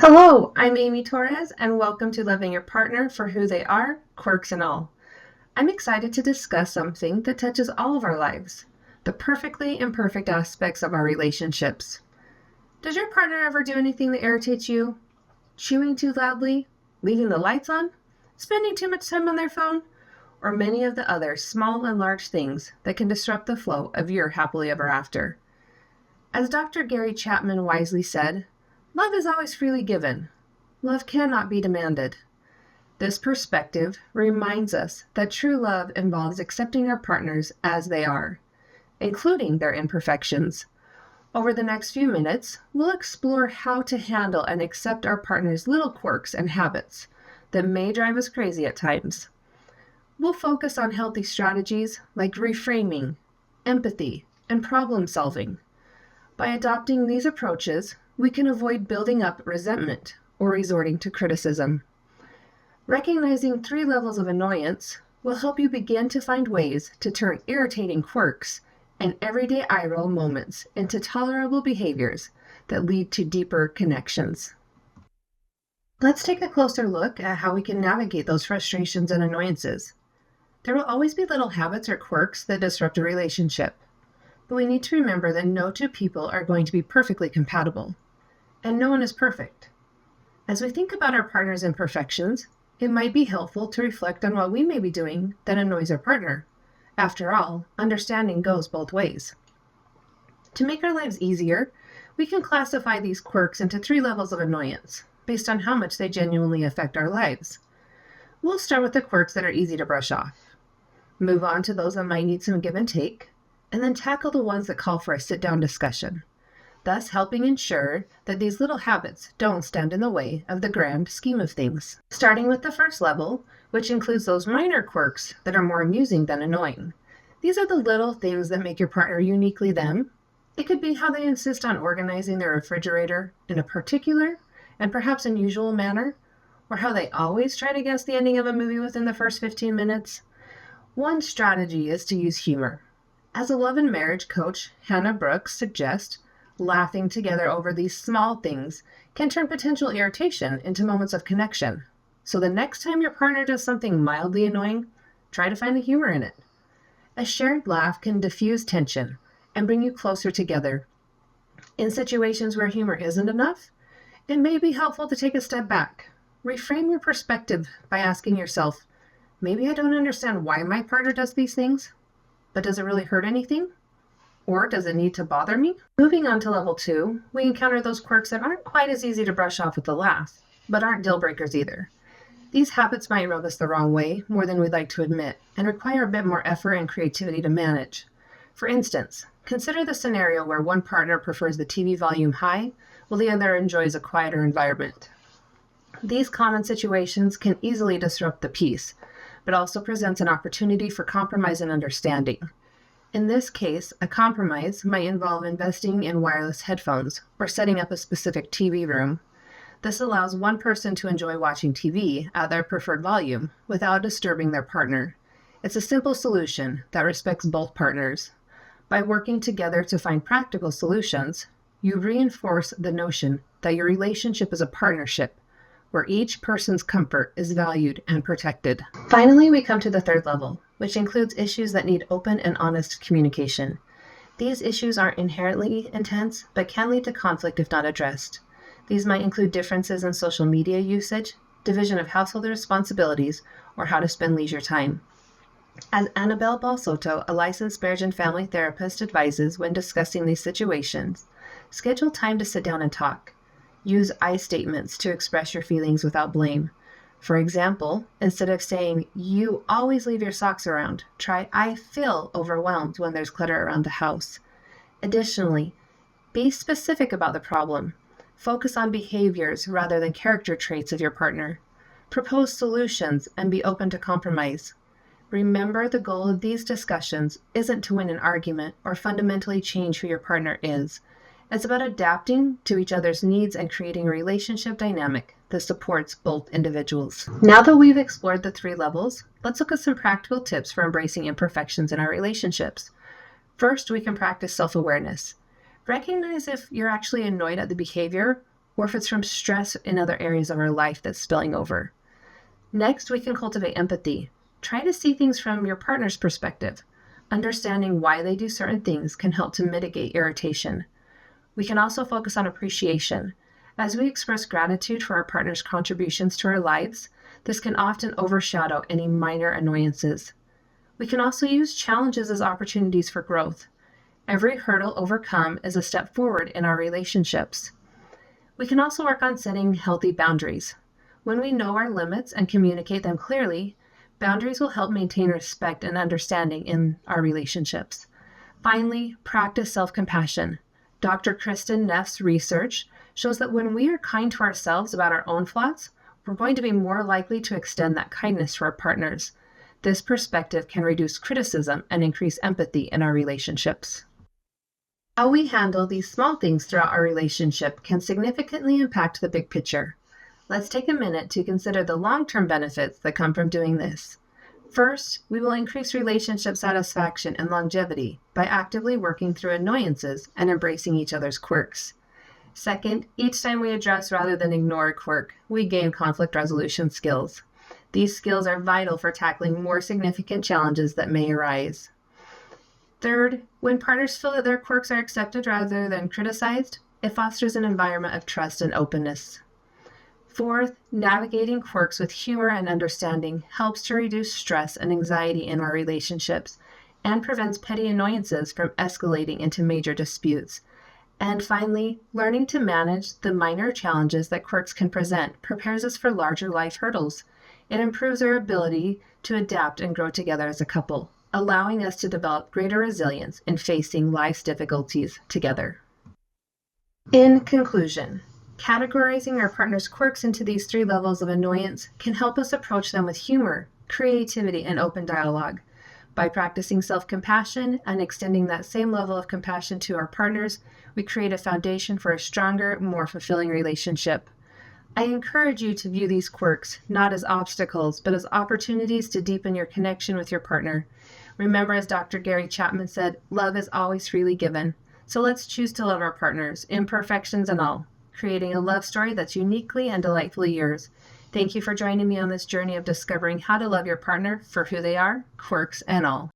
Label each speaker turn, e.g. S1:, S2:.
S1: Hello, I'm Amy Torres, and welcome to Loving Your Partner for Who They Are, Quirks and All. I'm excited to discuss something that touches all of our lives, the perfectly imperfect aspects of our relationships. Does your partner ever do anything that irritates you? Chewing too loudly? Leaving the lights on? Spending too much time on their phone? Or many of the other small and large things that can disrupt the flow of your happily ever after? As Dr. Gary Chapman wisely said, love is always freely given. Love cannot be demanded. This perspective reminds us that true love involves accepting our partners as they are, including their imperfections. Over the next few minutes, we'll explore how to handle and accept our partner's little quirks and habits that may drive us crazy at times. We'll focus on healthy strategies like reframing, empathy, and problem solving. By adopting these approaches, we can avoid building up resentment or resorting to criticism. Recognizing 3 levels of annoyance will help you begin to find ways to turn irritating quirks and everyday eye roll moments into tolerable behaviors that lead to deeper connections. Let's take a closer look at how we can navigate those frustrations and annoyances. There will always be little habits or quirks that disrupt a relationship, but we need to remember that no two people are going to be perfectly compatible, and no one is perfect. As we think about our partner's imperfections, it might be helpful to reflect on what we may be doing that annoys our partner. After all, understanding goes both ways. To make our lives easier, we can classify these quirks into 3 levels of annoyance, based on how much they genuinely affect our lives. We'll start with the quirks that are easy to brush off, move on to those that might need some give and take, and then tackle the ones that call for a sit-down discussion, thus helping ensure that these little habits don't stand in the way of the grand scheme of things. Starting with the first level, which includes those minor quirks that are more amusing than annoying. These are the little things that make your partner uniquely them. It could be how they insist on organizing their refrigerator in a particular and perhaps unusual manner, or how they always try to guess the ending of a movie within the first 15 minutes. One strategy is to use humor. As a love and marriage coach, Hannah Brooks suggests, laughing together over these small things can turn potential irritation into moments of connection. So the next time your partner does something mildly annoying, try to find the humor in it. A shared laugh can diffuse tension and bring you closer together. In situations where humor isn't enough, it may be helpful to take a step back. Reframe your perspective by asking yourself, maybe I don't understand why my partner does these things, but does it really hurt anything? Or does it need to bother me? Moving on to level 2, we encounter those quirks that aren't quite as easy to brush off with a laugh, but aren't deal breakers either. These habits might rub us the wrong way more than we'd like to admit, and require a bit more effort and creativity to manage. For instance, consider the scenario where one partner prefers the TV volume high, while the other enjoys a quieter environment. These common situations can easily disrupt the peace, but also presents an opportunity for compromise and understanding. In this case, a compromise might involve investing in wireless headphones or setting up a specific TV room. This allows one person to enjoy watching TV at their preferred volume without disturbing their partner. It's a simple solution that respects both partners. By working together to find practical solutions, you reinforce the notion that your relationship is a partnership where each person's comfort is valued and protected. Finally, we come to the 3rd level, which includes issues that need open and honest communication. These issues aren't inherently intense, but can lead to conflict if not addressed. These might include differences in social media usage, division of household responsibilities, or how to spend leisure time. As Annabelle Balsotto, a licensed marriage and family therapist, advises when discussing these situations, schedule time to sit down and talk. Use I statements to express your feelings without blame. For example, instead of saying, "You always leave your socks around," try, "I feel overwhelmed when there's clutter around the house." Additionally, be specific about the problem. Focus on behaviors rather than character traits of your partner. Propose solutions and be open to compromise. Remember, the goal of these discussions isn't to win an argument or fundamentally change who your partner is. It's about adapting to each other's needs and creating a relationship dynamic that supports both individuals. Now that we've explored the 3 levels, let's look at some practical tips for embracing imperfections in our relationships. First, we can practice self-awareness. Recognize if you're actually annoyed at the behavior or if it's from stress in other areas of our life that's spilling over. Next, we can cultivate empathy. Try to see things from your partner's perspective. Understanding why they do certain things can help to mitigate irritation. We can also focus on appreciation. As we express gratitude for our partner's contributions to our lives, this can often overshadow any minor annoyances. We can also use challenges as opportunities for growth. Every hurdle overcome is a step forward in our relationships. We can also work on setting healthy boundaries. When we know our limits and communicate them clearly, boundaries will help maintain respect and understanding in our relationships. Finally, practice self-compassion. Dr. Kristen Neff's research shows that when we are kind to ourselves about our own flaws, we're going to be more likely to extend that kindness to our partners. This perspective can reduce criticism and increase empathy in our relationships. How we handle these small things throughout our relationship can significantly impact the big picture. Let's take a minute to consider the long-term benefits that come from doing this. First, we will increase relationship satisfaction and longevity by actively working through annoyances and embracing each other's quirks. Second, each time we address rather than ignore a quirk, we gain conflict resolution skills. These skills are vital for tackling more significant challenges that may arise. Third, when partners feel that their quirks are accepted rather than criticized, it fosters an environment of trust and openness. Fourth, navigating quirks with humor and understanding helps to reduce stress and anxiety in our relationships and prevents petty annoyances from escalating into major disputes. And finally, learning to manage the minor challenges that quirks can present prepares us for larger life hurdles. It improves our ability to adapt and grow together as a couple, allowing us to develop greater resilience in facing life's difficulties together. In conclusion, categorizing our partner's quirks into these 3 levels of annoyance can help us approach them with humor, creativity, and open dialogue. By practicing self-compassion and extending that same level of compassion to our partners, we create a foundation for a stronger, more fulfilling relationship. I encourage you to view these quirks not as obstacles, but as opportunities to deepen your connection with your partner. Remember, as Dr. Gary Chapman said, love is always freely given. So let's choose to love our partners, imperfections and all, creating a love story that's uniquely and delightfully yours. Thank you for joining me on this journey of discovering how to love your partner for who they are, quirks and all.